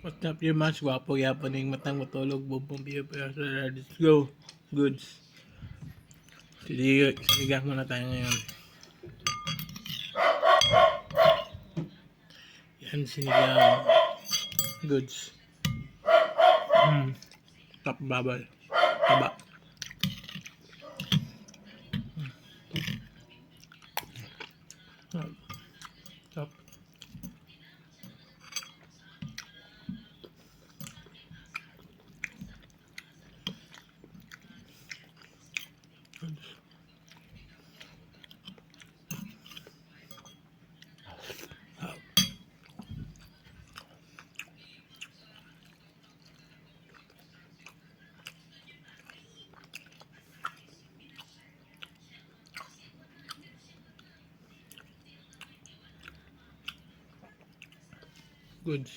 What's up yung mas gwapo yapon ng matang matulog bubong biyo pero let's go goods. Sinigang muna tayo ngayon. Yan sinigang goods. Top babal. Taba. Top. Goods.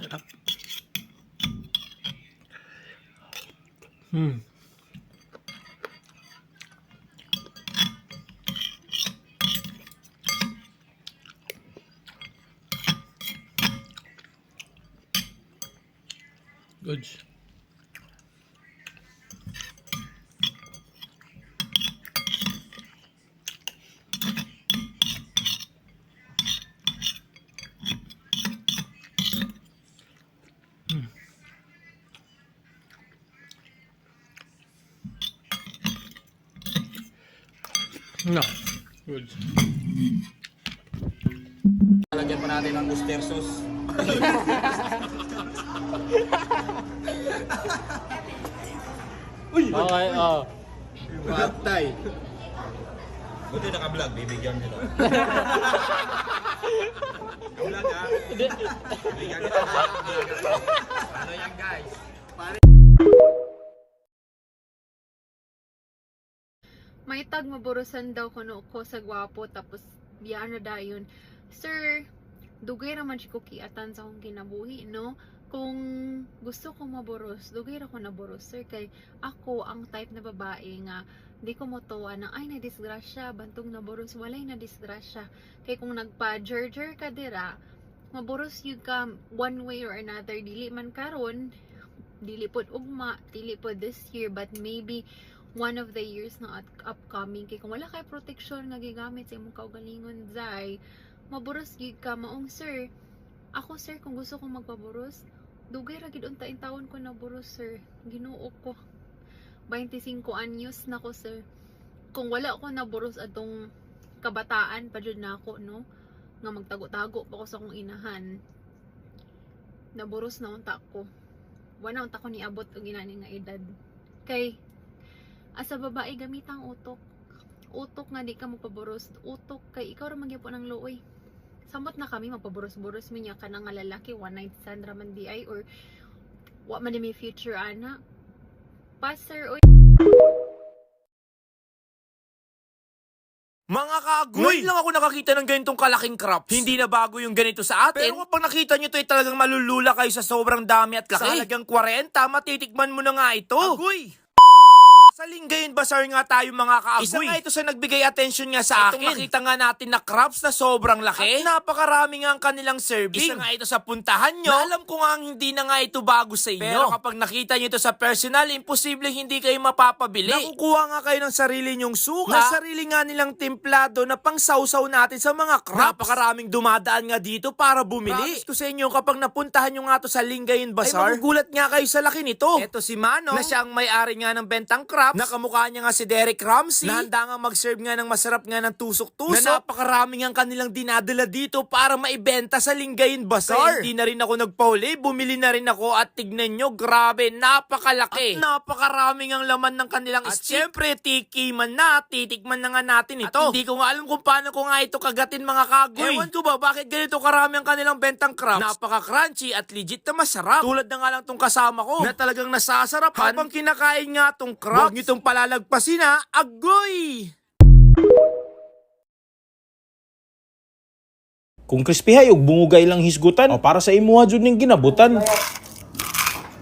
Sarap. Goods. No. Goods. Lagyan pa natin ng oyster sauce. Okay, oh. Patay. Buti naka-vlog, bibigyan nyo to. Vlog ha? Bibigyan nyo to. Ano yan guys? May tag maburusan daw kuno ko sa gwapo tapos biyaan na dayon. Sir, dugay raman si ko kiatan sa akong kinabuhi, no? Kung gusto ko maburos, dugay ra ko naburos, sir, kay ako ang type na babae nga di ko motuwa na ay na disgrasya bantong naburos, walay na disgrasya. Kay kung nagpa-jerjer ka dira, maburos yun ka one way or another, dili man karon, dili pod ugma, dili pod this year, but maybe one of the years na upcoming. Kay kung wala kay protection nga gigamit sa imong kaugalingon, zay maburos gyud ka maong sir. Ako sir, kung gusto kong magpaburos, dugay ra gid unta in taon ko na buros sir. Ginoo ko. 25 anyos na ko sir. Kung wala ko naburos atong kabataan pa jud nako, no, nga magtago-tago pa ko sa akong inahan, naburos na unta ko. Wala unta ko niabot og inani nga edad. Kay asa babae gamitang utok. Utok nga di ka magpaburos. Utok kay ikaw ra magyapon ng luoy. Samot na kami magpaburos-buros minya ka nga lalaki one night stand raman di ay or wa man may future ana. Pastor oy. Mga kaagoy, lang ako nakakita ng ganitong kalaking crops. Hindi na bago yung ganito sa atin. Pero kapag nakita nyo ito, ay talagang malulula kayo sa sobrang dami at laki. Sa halagang 40, matitikman mo na nga ito. Agoy! Sa Lingayen Bazaar nga tayo mga kaagoy. Isa nga ito sa nagbigay attention nga sa akin. Itong nakita nga natin na crops na sobrang laki. At napakarami nga ang kanilang serving. Isa nga ito sa puntahan nyo. Na alam ko nga hindi na nga ito bago sa inyo. Pero kapag nakita nyo ito sa personal, imposibleng hindi kayo mapapabili. Nakukuha nga kayo ng sarili nyong suka. Na sarili nga nilang templado na pang sausaw natin sa mga crops. Napakaraming dumadaan nga dito para bumili. Promise ko sa inyo kapag napuntahan nyo nga to sa Lingayen Bazaar, ay magugulat nga kayo sa laki nito. Ito si Mano, na siyang may-ari nga ng bentang crops. Nakamukha niya nga si Derek Ramsey, na handa nga mag-serve nga ng masarap nga ng tusok-tusok, na napakarami nga kanilang dinadala dito para maibenta sa Lingayen Bazaar. Kaya hindi na rin ako nagpauli, bumili na rin ako at tignan nyo, grabe, napakalaki. At napakarami nga laman ng kanilang stick. At syempre, tikiman na, titikman na nga natin ito. At hindi ko nga alam kung paano ko nga ito kagatin mga kagoy. Ewan ko ba, bakit ganito karami ang kanilang bentang crabs? Napaka-crunchy at legit na masarap. Tulad na nga lang tong kasama ko, na talagang nasasarapan habang kinakain nga tong crabs. Huwag nyo tong palalagpasin ha, agoy! Kung crispy hay og bungugay lang hisgutan, o para sa imuha jud ning ginabutan.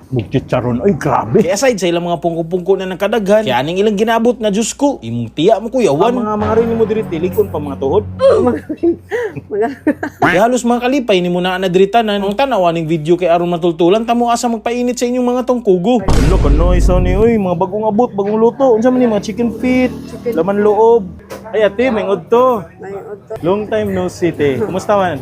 Mugchicharon, ay grabe. Kaya aside sa ilang mga pungko-pungko na nakadaghan, kaya aning ilang ginabot na Diyos ko, imong tiya mo kuyawan. Mga rin mo diri tilikon pa mga tuhod. Kaya halos mga kalipay ni mo na anadritanan. Ang tanawa ning video kay aron matultulan, tamo asa magpainit sa inyong mga tungkugo. Ano kanoy sa ni oy, mga bagong abot, bagong luto. Unsa man ni mga chicken feet, laman loob. Ay ate, may to. Long time no see te. Kumusta man?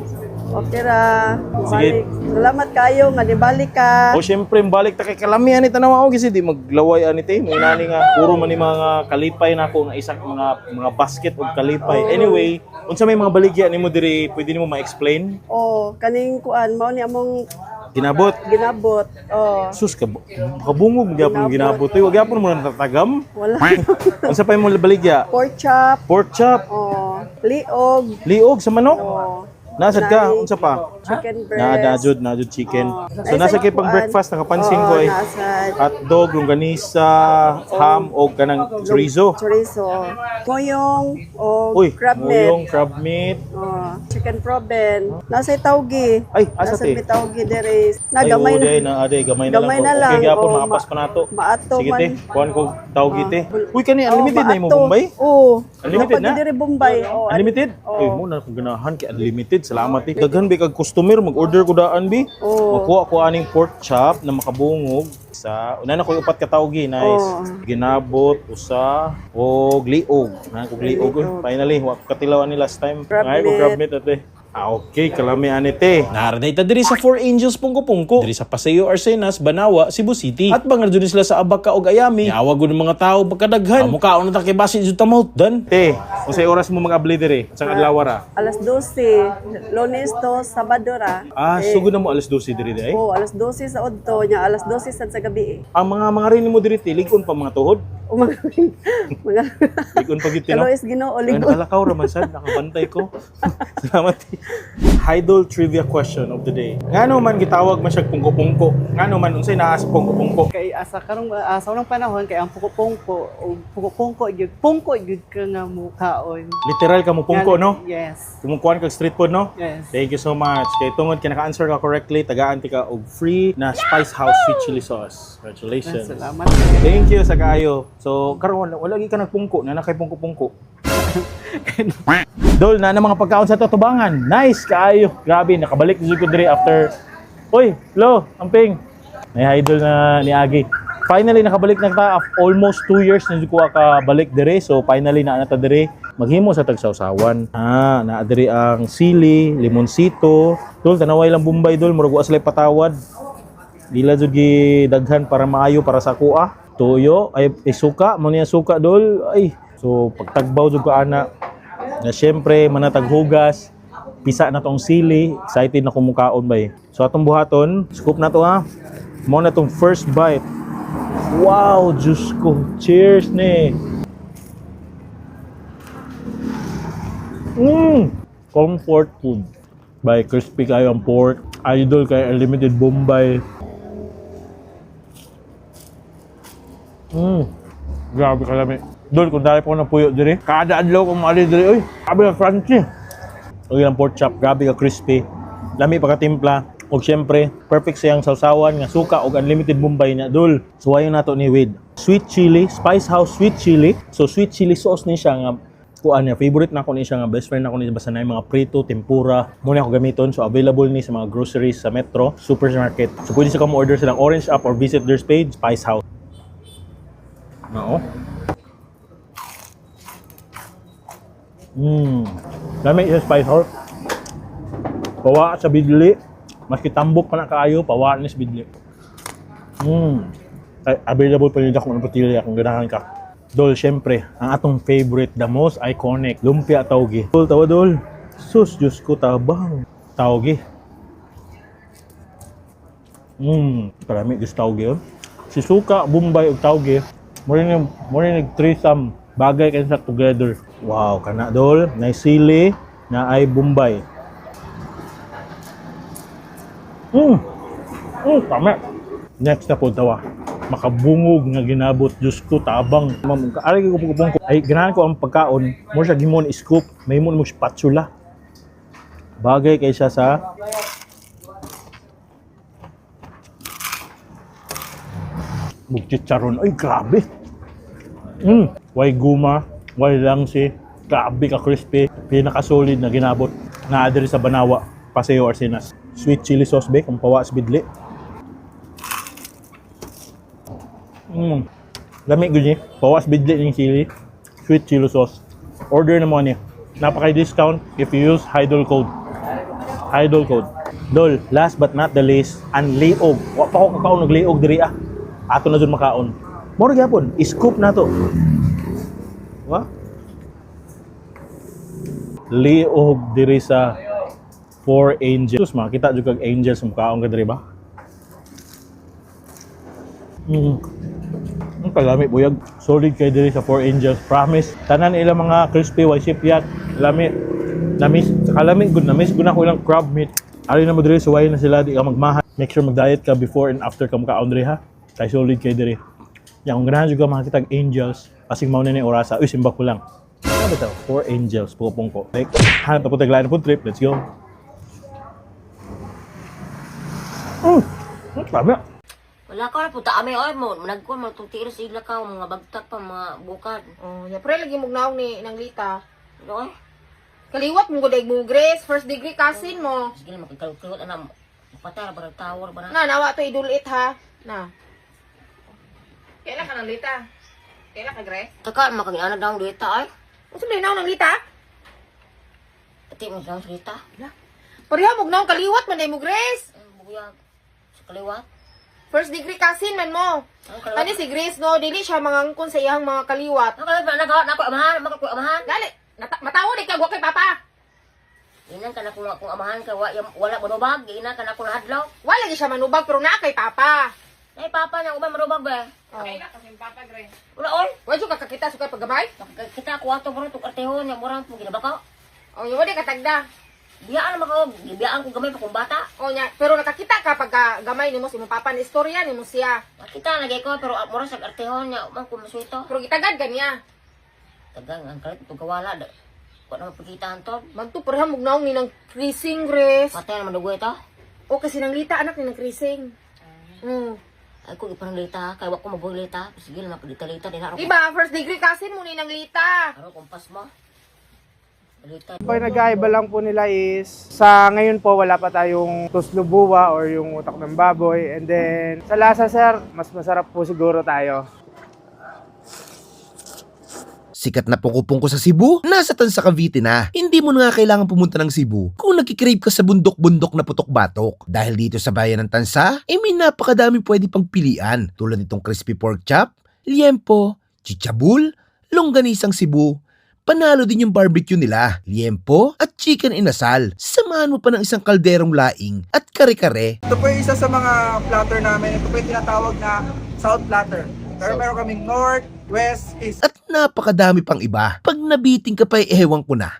Okay ra. Sige. Balik. Salamat kayo nga nibalik ka. O syempre, balik ta kay kalamihan ni tanaw ako kasi di maglaway ani te. May nani nga puro man ni mga kalipay na ako nga isang mga basket og kalipay. Anyway, unsa may mga baligya nimo diri, pwede nimo ma-explain? Oh, kaning kuan mao ni among Ginabot. ginabot. Oh, Sus ka kabungog gyapon ginabot. Oy, wag gyapon mo natatagam. wala. Unsa pa imong baligya? Pork chop. Pork chop, Oh, liog. liog sa manok. Oh, Nasad ka? Unsa pa? chicken breast. Najud chicken. Oh. So nasa kay pang breakfast nakapansin ko ay Nasad. hotdog, longganisa, ham o kanang chorizo. Chorizo. Moyong o Uy, crab meat. muyong, crab meat. Oh, chicken proben. Nasa tawgi. Ay, asa Nasa te? tawgi dere. Ay, Nagamay uday na. na, aday, gamay na Gamay lang. na lang. Okay, gyapon, Oh, maapas pa nato. Maato Sige man. te, kuhan ko tawgi te. Uy, kani, Oh, unlimited na imo maato. Bombay? Oo. Unlimited na? Napag diri Bombay. Oh, Unlimited? Oh. Uy, muna akong ganahan kay unlimited. Salamat eh. Daghan bi kag customer, mag-order ko daan bi. Oh. Makuha ko aning pork chop na makabungog sa una na ko upat ka tawgi, nice. Oh. Ginabot usa og liog. Na ko liog. Uy, finally, wa ko katilawan ni last time. Crab Ay ko meat. crab meat ate. Okay, kalami anite. Naraday ta diri sa Four Angels Pungko-Pungko. Diri sa Paseo Arsenas, Banawa, Cebu City. At bangar dun sila sa Abaca ug Ayami. Niawag gud ng mga tao pagkadaghan. Amo kaon na ta kay basi jud ta dan. Te, unsay oras mo mag-abli diri? Sa adlaw ra? Alas 12, Lunes to Sabado ra. Ah, sugod na mo alas 12 diri day. Oh, alas 12 sa udto nya, alas 12 sad sa gabi. Ang mga rin mo diri tilikon pa mga tuhod. Mga Ligon pa gyud no. Kalois Ginoo Ay, ligon. nakalakaw raman sad, nakabantay ko. Salamat. Idol trivia question of the day. Ngano man gitawag man siya pungko-pungko? Ngano man unsay naa sa pungko-pungko? Kay asa karong sa unang panahon kay ang pungko gyud ka nga mukaon. Literal ka mo pungko, no? Yes. Kumukuhan kag street food, no? Yes. Thank you so much. Kay tungod kay naka-answer ka correctly, tagaan ti ka og free na Spice House sweet chili sauce. Congratulations. Salamat. Thank you sa kaayo. So karon wala gi ka nagpungko, na kay pungko-pungko. Dol na mga pagkaon sa tutubangan. Nice kaayo. Grabe nakabalik jud ko diri after. Oy, lo, amping. May idol na ni Agi. Finally nakabalik na ta almost 2 years na jud ko ka balik diri. So finally na ta diri. Maghimo sa tagsawsawan. Na diri ang sili, limonsito. Dol tanaway lang Bombay dol, murag wa sila patawad. Dila jud gi daghan para maayo para sa kuha. Tuyo ay suka, mo niya suka dol. Ay, so pagtagbaw jud ko ana. Na syempre manatag hugas. Pisa na tong sili, excited na kumukaon bay. So atong buhaton, scoop na to ha. Mo na tong first bite. Wow, Diyos ko. Cheers ni. Comfort food. By crispy kayo ang pork. Idol kay Unlimited Bombay. Grabe kalami. Dol, kung dali po na puyo diri. Kada adlaw kong maali diri. Uy, grabe ka crunchy. O yung pork chop, grabe ka crispy. Lami pagkatimpla. O syempre, perfect siyang sausawan nga suka o Unlimited Bombay niya. Dol, suwayon nato ni with sweet chili, Spice House sweet chili. So sweet chili sauce ni siya nga kuan niya. Favorite na ko ni siya nga best friend na ko ni basta na mga prito, tempura. Muna ako gamiton. So available ni sa mga groceries sa Metro, supermarket. So pwede sa mo order silang Orange app or visit their page, Spice House. Oo. Lami sa Spice House. Pawa sa bidli. Maski tambok pa na kaayo, pawa ni sa bidli. Ay, available pa nila kung ano patili kung ganahan ka. Dol, syempre, ang atong favorite, the most iconic, lumpia tawgi. Dol, tawa dol. Sus, Diyos ko, tabang. Tawgi. Parami, Diyos tawgi. Si suka, Bombay, ug tawgi. Murinig threesome. Bagay kayo sa together. Wow, kana dol. Na sili, na ay Bombay. Tama. Next na po tawa. Makabungog nga ginabot. Diyos ko, tabang. Aray ko pagkupong ko. Ay, ganahan ko ang pagkaon. More siya gimon scoop. May mo spatula. Bagay kay siya sa mugchicharon. Ay, grabe. Way guma, way langsi. Grabe ka crispy. Pinaka-solid na ginabot. Naadiri sa Banawa, Paseo Arcenas. Sweet chili sauce be, kung pawa sa bidli. Lami gud ni. Pawas bidli ning chili. Sweet chili sauce. Order na mo ni. Napaka-discount if you use Hydol code. Hydol code. Dol, last but not the least, ang liog. Wa pa ko kakaon og liog diri ah. Ato na jud makaon. Moro gyapon, i-scoop na to. Wa? Liog diri sa Four Angels. Makita jud kag angels makaon ka diri ba? Ang kalami buyag. Solid kay diri sa Four Angels. Promise. Tanan ilang mga crispy white shipyat. Lami. Namis. Kalami good. Namis ko na ko ilang crab meat. Ari na mo diri sa way na sila. Di ka magmahal. Make sure mag-diet ka before and after ka makaon diri ha. Kay solid kay diri. Yang kung ganahan juga makakita ang angels. Kasing mauna ni orasa. Uy, simba ko lang. Ano ba ito? Four Angels. Pupong ko. Like, hanap ako taglayan po trip. Let's go. Sabi. Wala ka na po, taamay oy mo. Nagkuhan mo, itong tira sa igla ka, mga bagtak pa, mga bukad. Oh, ya pre lagi mugnaw ni nang Lita. Ano eh? Kaliwat mo goday mo Grace, first degree cousin mo. Sige na, magkakalukulot na patay na parang tower ba na? Na nawa to idulit ha. Na. Kailan ka nang Lita? Kailan ka Grace? Taka, makaginanag na ang dita ay. Unsa may naw nang Lita? Pati mo sa dita. Pareha mugnaw kaliwat man day mo Grace. Ang bugyan. Sa kaliwat. First degree cousin man mo. Ang kaliwat. Kani si Grace no, dili siya mangangkon sa iyang mga kaliwat. Ang kaliwat, nagawa na ako amahan, makakuha amahan. Dali, matawo di ka kay papa. Inan ka na kung amahan ka, wala manubag. Inan ka na kung hadlaw. Wala lagi siya manubag pero naa kay papa. Ay, papa niya, ubay manubag ba? Okay na kasi papa Grace. Wala oy. Wa jud ka kakita sukay paggamay? Kita ko ato bro, itong artehon, yung murang po ginabakaw. Oh, yo di ka tagda. Biyaan naman ko, biyaan ko gamay pa kung bata. Oh nya, pero nakakita ka pagka gamay nimo si imong papa ni istorya nimo siya. Kita lagay ko, pero mura sa artehon niya, umang kumaswito. Pero gitagad kaniya. Tagang ang kalit, itong kawala. Kung naman pagkitaan to. Magto pareha mugnaw ni nang crising Grace. Patay naman dugo ito. O kasi nang Lita anak ni nang crising. Ay kung iparang lita, kaya wak ko mabuhay lita. Sige na, lita-lita. Diba, first degree cousin mo ni nang Lita. Ano, kumpas mo. Lita. Po, nag-aiba lang po nila is, sa ngayon po wala pa tayong tuslubuwa or yung utak ng baboy. And then, sa lasa sir, mas masarap po siguro tayo. Sikat na pungko-pungko sa Cebu, nasa Tansa Cavite na. Hindi mo na nga kailangan pumunta ng Cebu kung nagkikrave ka sa bundok-bundok na putok-batok. Dahil dito sa bayan ng Tansa, may napakadaming pwede pang pilian tulad nitong crispy pork chop, liempo, chichabul, longganisang Cebu. Panalo din yung barbecue nila, liempo at chicken inasal. Samahan mo pa ng isang kalderong laing at kare-kare. Ito po yung isa sa mga platter namin. Ito po yung tinatawag na South Platter. Pero meron kaming North, West, East. At napakadami pang iba. Pag nabiting ka pa, ewan ko na.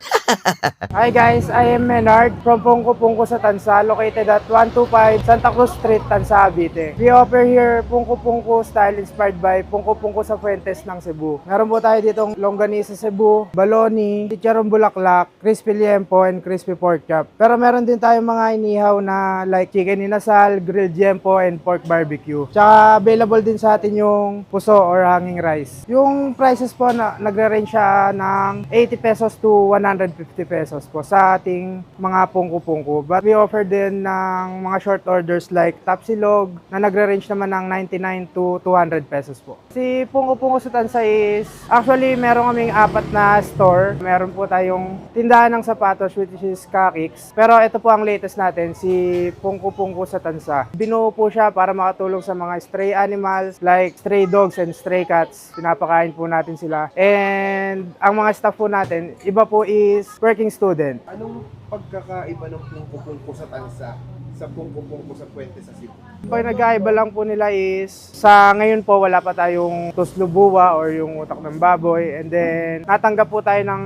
Hi guys, I am Menard from Pungko sa Tansa, located at 125 Santa Cruz Street, Tansa, Cavite. We offer here Pungko style inspired by Pungko sa Fuentes ng Cebu. Meron po tayo ditong longganisa Cebu, baloni, chicharon bulaklak, crispy liempo, and crispy pork chop. Pero meron din tayong mga inihaw na like chicken inasal, grilled liempo, and pork barbecue. Tsaka available din sa atin yung puso or hanging rice. Yung prices po na nagre-range siya ng 80 pesos to 150 pesos po sa ating mga pungko. But we offer din ng mga short orders like tapsilog na nagre-range naman ng 99 to 200 pesos po. Si Pungko sa Tansa is actually meron kaming 4 na store. Meron po tayong tindahan ng sapatos which is Kakix. Pero ito po ang latest natin, si Pungko sa Tansa. Binuo po siya para makatulong sa mga stray animals like stray dogs and stray cats. Pinapakain po natin sila. And ang mga staff po natin, iba po is working student. Anong pagkakaiba ng pungko sa Tansa sa pungko sa Puente sa Cebu? Pag nag-aiba lang po nila is, sa ngayon po wala pa tayong tuslubuwa or yung utak ng baboy. And then, natanggap po tayo ng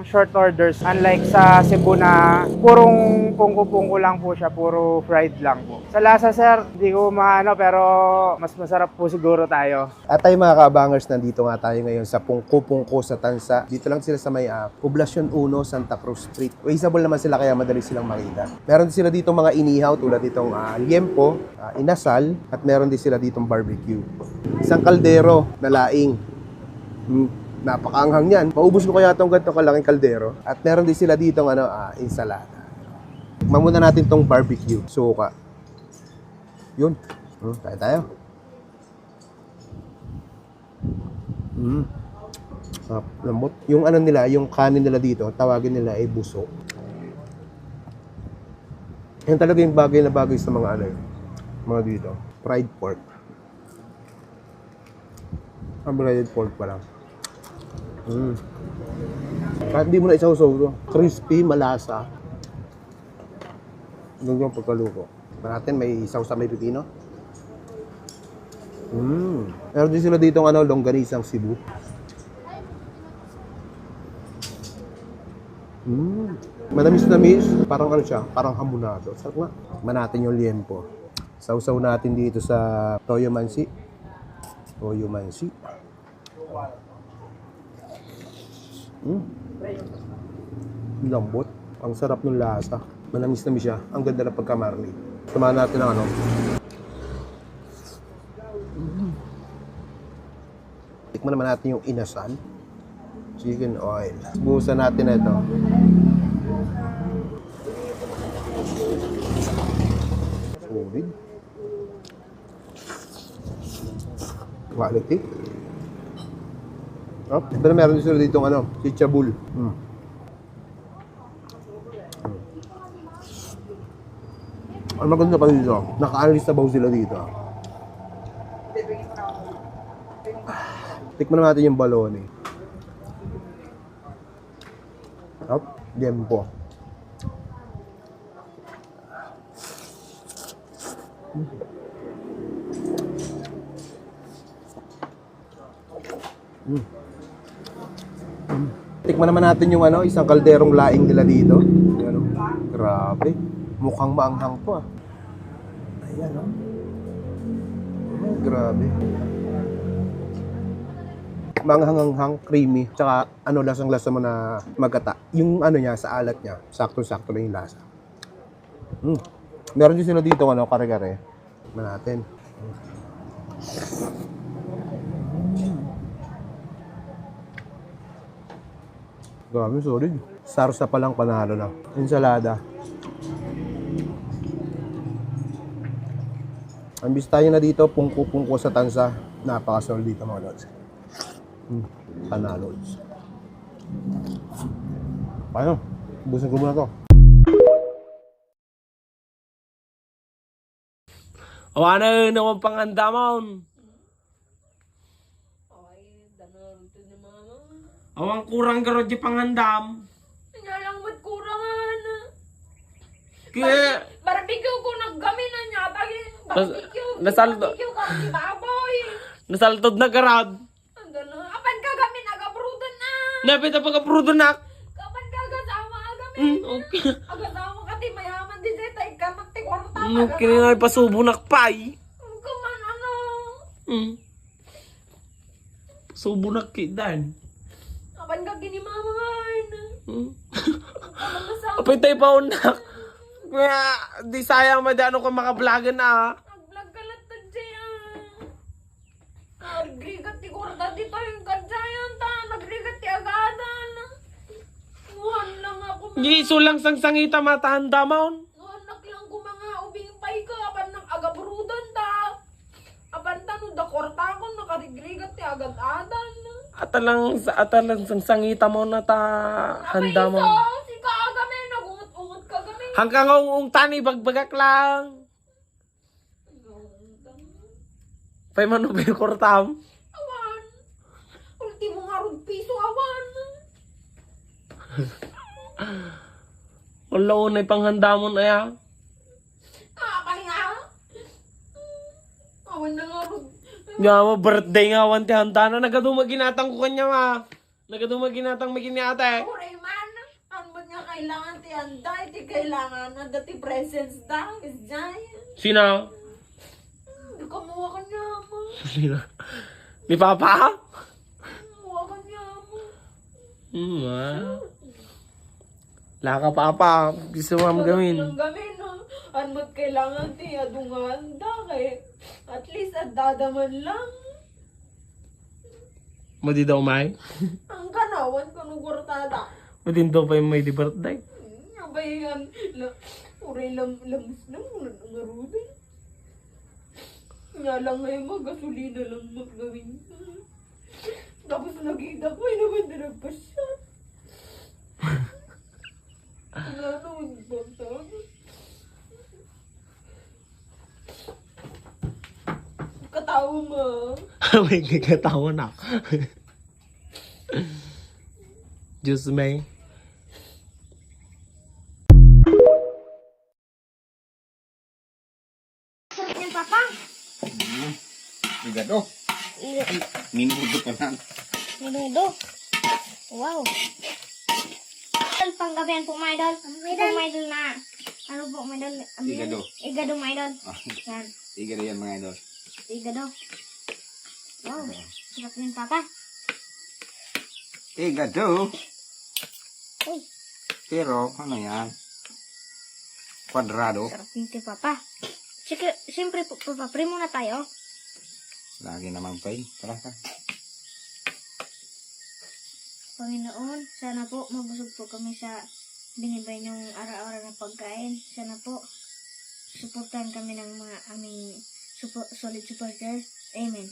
short orders. Unlike sa Cebu na purong pungko-pungko lang po siya, puro fried lang po. Sa lasa sir, hindi ko maano pero mas masarap po siguro tayo. At tayo mga kabangers, nandito nga tayo ngayon sa Pungko-Pungko sa Tansa. Dito lang sila sa may Poblacion 1, Santa Cruz Street. Reasonable naman sila kaya madali silang makita. Meron din sila dito mga inihaw tulad ditong liempo, inasal, at meron din sila ditong barbecue. Isang kaldero na laing. Napakaanghang yan. Paubos ko kaya itong ganito kalaking kaldero. At meron din sila ditong ensalada. Mamuna natin tong barbecue. Suka. Yun. Tayo. Lambot. Yung nila, yung kanin nila dito, tawagin nila ay buso. Yan talaga yung bagay na bagay sa mga mga dito. Fried pork. Fried pork pa lang. Kahit hindi mo na isaw-saw to. Crispy, malasa. Yung pagkaluko. Natin may isaw sa may pipino. Meron din sila dito longganisang Cebu. Manamis-namis, parang siya, parang hamonado. Sarap nga. Manatin yung liempo. Sausaw natin dito sa toyo mansi. Lambot. Ang sarap ng lasa. Manamis-namis siya. Ang ganda ng pagkamarni. Samahan natin ang Tikman naman natin yung inasal. Chicken oil. Buhusan natin na ito. Solid. Quality. Ito na meron din sila ditong chichabul. Ang maganda pa dito, naka-analyze na baw sila dito. Tikman natin yung baloney. Liempo. Tikman naman natin yung isang kalderong laing nila dito. Grabe. Mukhang maanghang to Ayan grabe. Manghang-hanghang, creamy, tsaka lasang-lasa mo na magata. Yung niya, sa alat niya, sakto-sakto lang yung lasa. Meron din sila dito, kare-kare. Tikman natin. Grabe, solid. Sarsa pa lang panalo na. Ensalada. Ang bistayan na dito, pungko-pungko sa Tansa. Napaka-solid dito mga lods. Panalods. Paano? Busan ko muna to. Ano naman panganda mo? Awang kurang garo di pangandam. Lang mat kurangan. Kaya Barbecue ko naggaminan niya. Barbecue ka si baboy. nasaltod na garad. Apan kagamin agaprudan na. Napit ang pagkaprudo na. Kapan kagasama agamin. Okay. Agasama ka ti mayaman di deta ika magtikwarta. Kini nga ipasubo nakpay. Kaman Subo nakidan. Apan ka ginimaman. Apay tayo pa unak. Kaya di sayang madano ka makablogger na. Nag-vlog ka lang tadya. Nagrigat ti kwarta dito yung kadyayan ta. Nagrigat ti agadan. Nguhan lang ako. Giso lang sang-sangita matahanda maun. Nguhanak lang ko mga ubing pay ka. Apan nang agabrudan ta. Apan tanong da kwarta ko nakarigrigat ti agad-adan. Atalang sang-sangita mo na ta handa mo. Si kaagami, nagungot-ungot kagami. Hanggang ang tani bagbagak lang. Pay manubin kortam. Awan. Ultimo nga rog piso, awan. Wala unay panghanda mo na ya. Apay nga. Awan na nga rog. Nga mo, birthday nga, wanti handa na. Nagadumaginatang ko kanya ma. Nagadumaginatang may kiniate. Uray man. kailangan ti anday, ti kailangan na dati presence da, is giant. Sino? Di ka muwa ka niya mo. Sino? Ni Papa? Muwa ka niya mo. Laka Papa. Gusto mo gawin. Ang gamin, no? Anmat kailangan ti adungan da, kay at least at dadaman lang. Madi daw may? Ang kanawan ko nung kurtada. Madi daw pa yung may di birthday. Abayan, uray lamus na muna ng arudin. Nga lang ngayon magasolina lang magawin. Tapos nakita ko, naman din nagpasyat. Wala naman bantag. Katawa mo. May kagatawa na. Diyos may. Sarap niyan, Papa. Igado. Minudo pa lang. Minudo. Wow. Panggabihan po, my idol. My idol na. Ano po, my idol? Igado. Igado, my idol. Yan. Igado yan mga idol. Igado. Wow. Sarap niyan, Papa. Igado. Uy. Pero ano yan? Kwadrado. Sarap niyan, Papa. Siyempre po, Papa, primo na tayo. Lagi naman pa eh. Tara ka. Panginoon, sana po mabusog po kami sa binibay ng araw-araw na pagkain. Sana po suportahan kami ng mga aming solid supporters. Amen.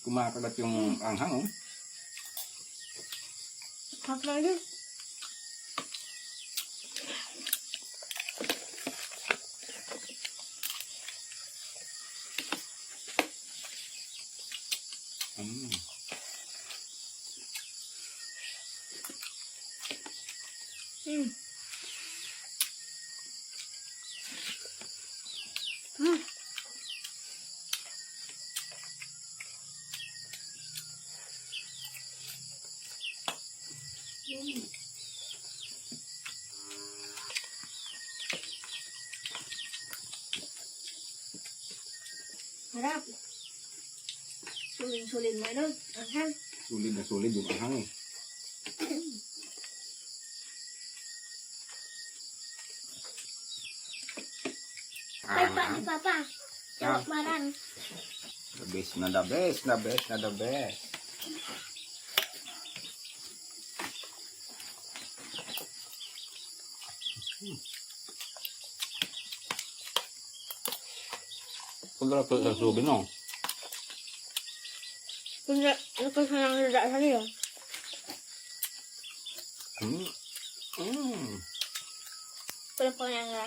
Kumakagat yung anghang oh. Hakla yun. Harap. Sulit mo doon. Anghang. Sulit na sulit yung anghang eh. Ay, pa ni Papa. Sarap maran. The best na the best, the best na the best. Pagkala ko sa subi no? Kunya, ano pa siya nang nada sa niyo? Pala pa niya nga.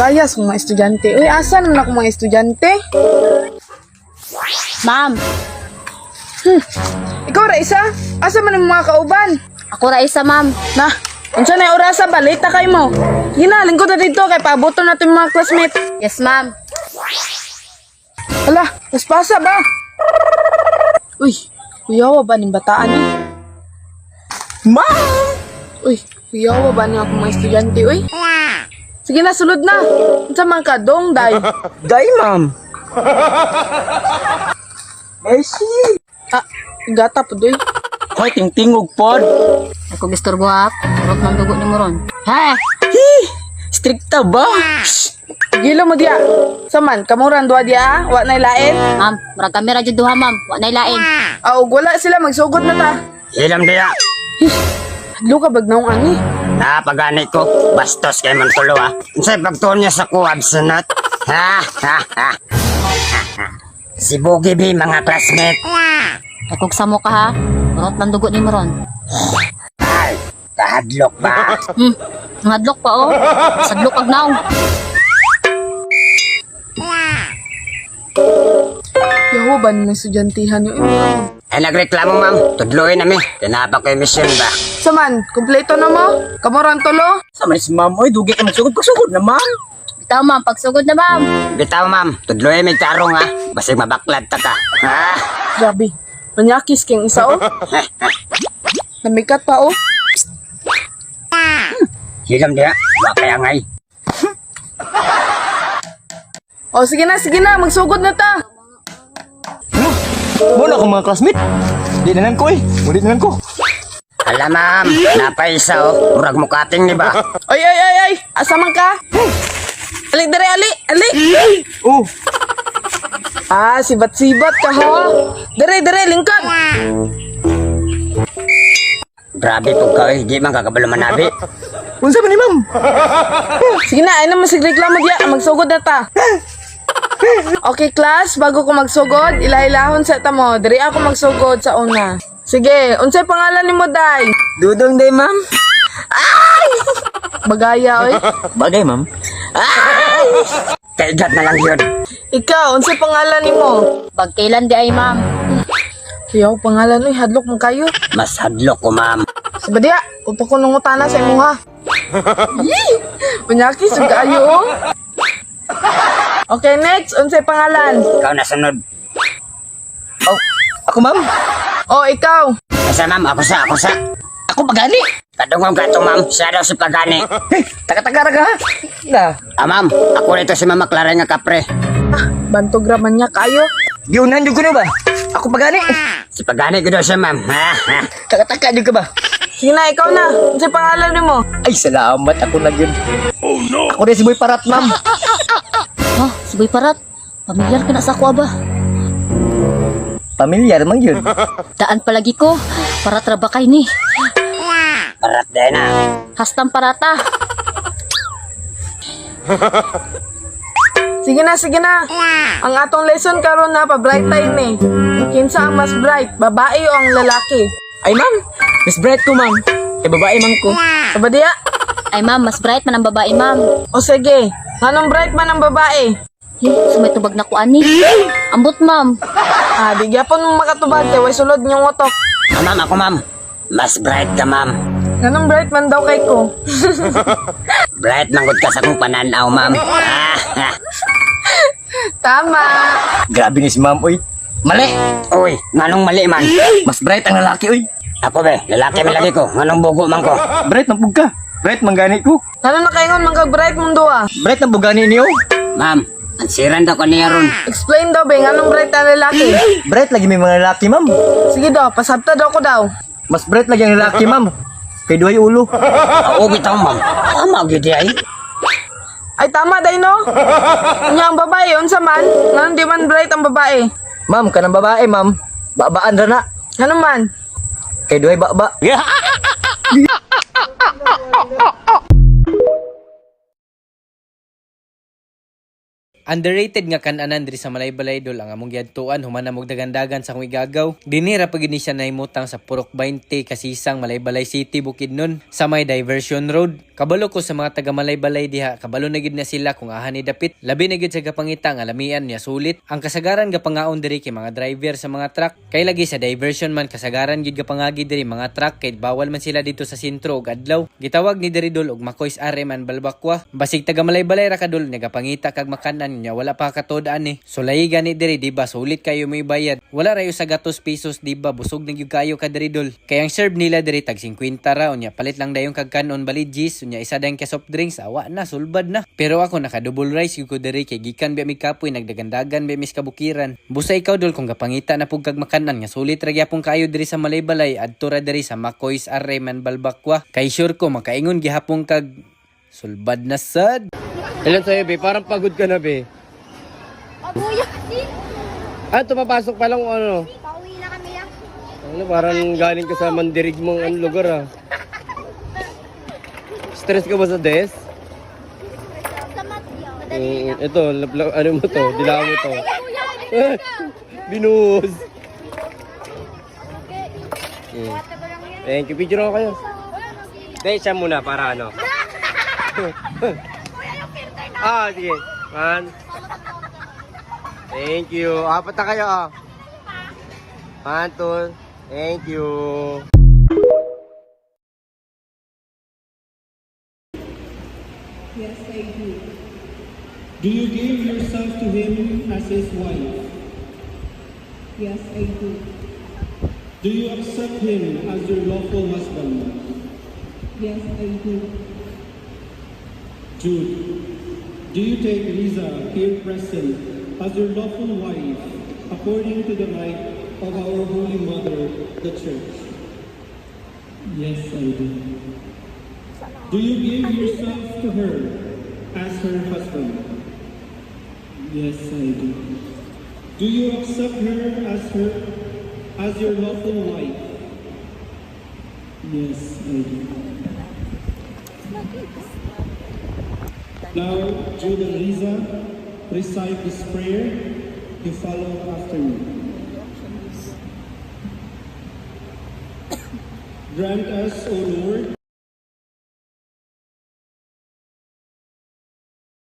Gaya sa mga estudyante. Uy, asa naman ako mga estudyante? Ma'am. Ikaw, Raisa? Asa man ang mga kauban? Ako Raisa, ma'am. Na, unsa na yung orasa ba? Late na kayo mo. Ginaling ko na dito kay pabuto natin mga classmate. Yes, ma'am. Hala, paspasa ba? Uy, kuyawa ba ning bataan eh? Ma'am! Uy, kuyawa ba niya akong mga estudyante, uy? Sige na, sulod na. Unsa man ka, dong, day. Day, ma'am. Mercy. Ah, gata po, doy. Hoy, tingtingog pod. Ako gistorbo ha. Turot ng dugo ni Moron. Ha? Strikta ba? Gilo mo diya. Saman, kamuran duwa diya, wa na ilain. Ma'am, murag kamera jud duha, ma'am. Wa na ilain. Aw, wala sila magsugod na ta. Ilam diya. Hadlo ka bagnaong ani. Napagani ko. Bastos kay man tulo ha. Unsay pagtuon niya sa kuwab sunat? Ha ha ha. Si Boogie B, mga classmate. Kung samo ka ha. Turot ng dugo ni Moron. Ay, kahadlok ba? Ngadlok pa oh. Sadlok ag naong. ba ng estudyanthan yung imo? Ay, nagreklamo, ma'am. Tudloy na mi. Tinapa ko yung mission ba? Saman, kumpleto na mo? Kamoran tulo? Sama si ma'am, oy, dugi ka magsugod. Pagsugod na, ma'am. Bitaw ma'am, pagsugod na ma'am. Bitaw, ma'am. Tudloy may tarong, ha. Basig mabaklad ta ka. Ha? Grabe. Manyakis king isa oh. Namikat pa oh. Hilam dia. Wa kaya ngay. Oh, sige na. Magsugod na ta. Muna ako mga classmate. Di nanan ko eh. Ulit nanan ko. Ala, ma'am. Napaisa, oh. Murag mukating ni ba? Ay. Asa man ka? Ali, dere, ali. Oh. Ah, sibat-sibat ka ho. Dere, lingkod. Grabe po ka, eh. Di man kakabalo manabi. Unsa man ni ma'am? Sige na, ay na masigreklamo diya. Magsugod na ta. Okay, class, bago ko magsugod, ilahilahon sa tamo. Diri ako magsugod sa una. Sige, unsay pangalan ni mo, Day? Dudong day, ma'am. Bagaya, oy. Bagay, ma'am. Kaigat na lang yun. Ikaw, unsay pangalan ni mo? Pagkailan di ay ma'am. Yaw, pangalan, oy. Hadlok mo kayo. Mas hadlok ko, ma'am. Sabi diya, upo ko nung utana sa imo, ha? Punyaki, sugayo, oh. Okay, next, unsay pangalan? Ikaw na sunod. Oh, ako ma'am. Oh, ikaw. Asa, ma'am? Ako sa. Ako pagani. Kadungong ka to, ma'am. Siya daw si pagani. Hey, taga-taga ka ha? Na. Ma'am. Ako nito si Mama Clara nga kapre. Bantog raman niya kayo. Giunan yung ko na ba? Ako pagani. Si pagani ko daw siya, ma'am. Taga-taga yung ka ba? Sige na, ikaw na. Unsay pangalan ni mo? Ay, salamat. Ako na yun. Oh, no. Ako rin si Boy Parat, ma'am. Ha, si Boy Parat. Pamilyar ka na sa ako ba? Pamilyar mang yun. Daan palagi ko. Parat ra ba kay ni? Parat din na. Hastam parata. Sige na. Ang atong lesson karon na pa bright time ni. Kinsa ang mas bright, babae o ang lalaki? Ay, ma'am. Miss Bright ko, ma'am. Eh, babae man ko. Sabi diya? Ay ma'am, mas bright man ang babae ma'am. O sige, anong bright man ang babae? Sumay tubag na ko ani. Ambot ma'am. Ah, di gyapon mo makatubag kay way sulod niyong utok. Ma'am, ako, ma'am. Mas bright ka, ma'am. Anong bright man daw kay ko? Bright manggod ka sa kong pananaw, ma'am. Tama. Grabe ni si ma'am, oy. Mali. Uy, manong mali man. Mas bright ang lalaki, oy. Ako be, lalaki may lagi ko. Manong bugo man ko. Bright ng pugka. Bright manggani ko. Ano na kaingon mga bright mong duwa? Bright ng bugani niyo. Ma'am, ansiran daw ko niya ron. Explain daw be, anong bright na lalaki? Bright lagi may mga lalaki, ma'am. Sige daw, pasabta daw ko daw. Mas bright lagi ang lalaki, ma'am. Kay duhay ulo. Oo, bitaw, ma'am. Tama, gidi ay. Ay tama day no? Nya ang babae, unsa man? Ngayon di man bright ang babae. Ma'am, kanang babae, ma'am. Babaan ra na. Ano man? Kay duhay baba. Underrated nga kananan diri sa Malaybalay dol ang among giadtuan human na dagandagan sa akong igagaw. Dinira pag ni siya nahimutang sa Purok 20 kasisang Malaybalay City, Bukidnon sa may Diversion Road. Kabalo ko sa mga taga Malaybalay diha, kabalo na gid na sila kung ahan ni dapit. Labi na gid sa gapangita nga lamian niya sulit. Ang kasagaran gapangaon diri kay mga driver sa mga truck. Kay lagi sa diversion man kasagaran gid gapangagi diri mga truck kay bawal man sila dito sa sentro ug adlaw. Gitawag ni diri dol og Makoys Are man Balbakwa. Basig taga Malaybalay ra kadol nagapangita kag makanan niya wala pa katod-an ni. So lahi gani diri diba sulit kayo may bayad. Wala rayo sa gatos pesos diba busog na gyud kayo ka diri dol. Kay ang serve nila diri tag 50 ra unya palit lang dayon kag kanon baligis unya isa dayon ka soft drinks awa na sulbad na. Pero ako naka double rice gyud ko diri kay gikan biya mi kapoy nagdagandagan biya mis kabukiran. Busa ikaw dol kung gapangita na pug kag makanan nga sulit ra gyapon kayo diri sa Malaybalay adto ra diri sa Makoys Are man Balbakwa. Kay sure ko makaingon gihapon kag sulbad na sad. Ilan sa'yo, be? Parang pagod ka na, be. Kuya kasi. Ito, papasok pa lang ano. Pauwi na kami yan. Ano, parang galing ka sa mandirig mong ano, lugar, ah. Stress ka ba sa desk? Ito, ano mo to? Dila mo to. Binuhos. Thank you. Picture ako kayo. Dahil siya muna para ano. Sige. Man. Thank you. Apat na kayo, ah. Pantol. Thank you. Yes, I do. Do you give yourself to him as his wife? Yes, I do. Do you accept him as your lawful husband? Yes, I do. Jude, do you take Lisa here present as your lawful wife according to the rite of our Holy Mother, the Church? Yes, I do. Do you give yourself to her as her husband? Yes, I do. Do you accept her as your lawful wife? Yes, I do. Now, Jude and Lisa, recite this prayer. You follow after me. Grant us, O Lord,